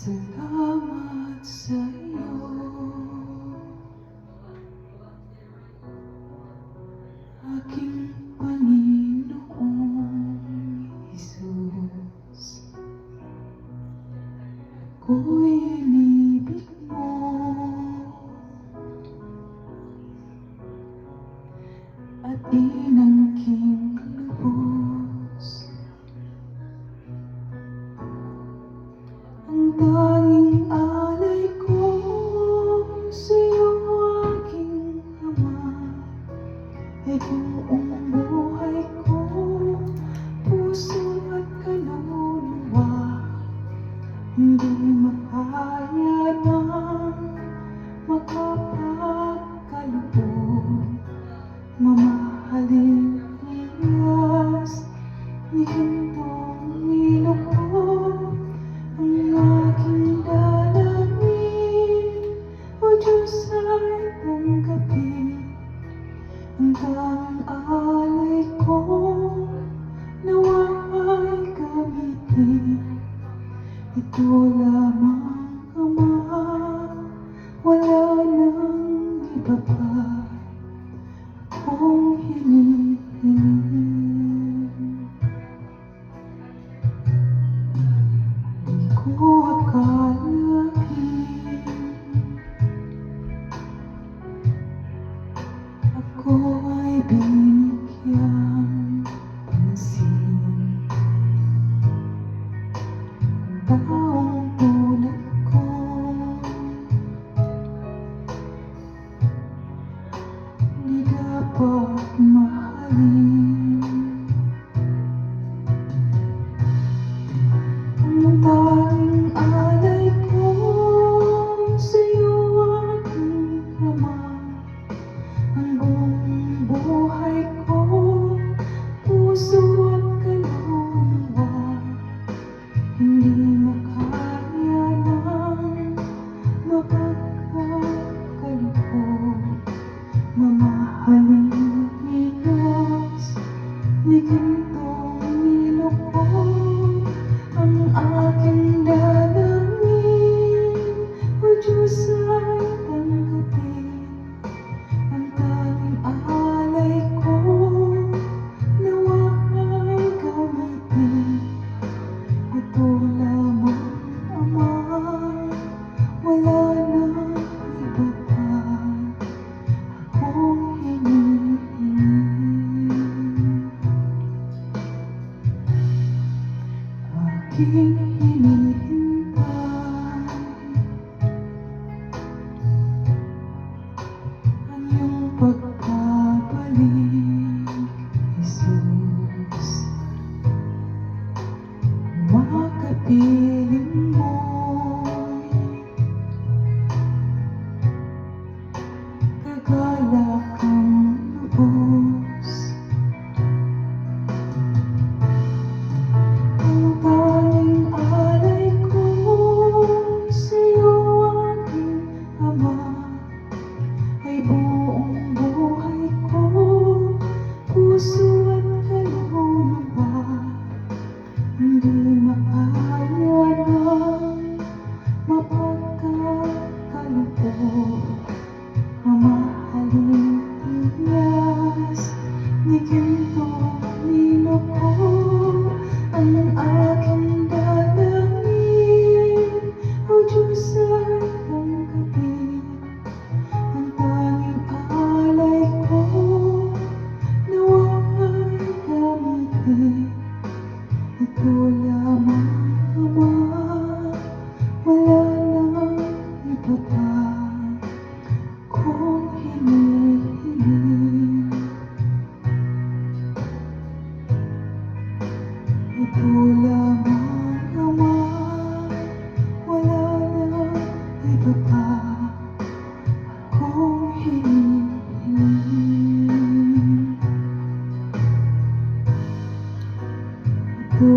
Salamat sa iyo, aking Panginoong Jesus. Ako'y inibig mo at inangking lubos. Ang tanging alay ko sa'yo, aking Ama, ay buong buhay ko, puso at kaluluwa. Hindi makaya ng makapagkaloob, mamahalin iyas ni gintong ilog ko. Ang aking dalangin, O Diyos, ay tanggapin. Ang tanging alay ko, nawa ay gamitin. Ito lamang, Ama, wala nang iba pa akong hinihiling. Di ko akalain ako ay binigyang pansin. Taong tulad ko, di dapat mahalin. Ang tanging alay ko sa'yo, aking Ama, ang buong buhay ko, puso at kaluluwa. Hindi makaya ng mapagkakaloob, mamahalin iyas ni gintong ilog ko. Ang aking dalangin, O Diyos, ay tanggapin. Ang tanging alay ko, nawa ay gamitin. Ito lamang, Ama, wala nang iba pa akong hinihiling. Aking hinihintay ang iyong pagbabalik, Jesus. Makapiling mo'y kagalak ang lubos. Ang tanging alay ko sa'yo, aking Ama, ay buong buhay ko, puso at kaluluwa. Hindi makaya ng mapagkakaloob, mamahalin iyas ni gintong ilog ko. Ang aking dalangin, O Diyos, ay tanggapin. Ang tanging alay ko, nawa ay gamitin. Ito lamang, Ama, wala nang iba pa akong hinihiling. Ito lamang, Ama, wala nang iba pa akong hinihiling. Ito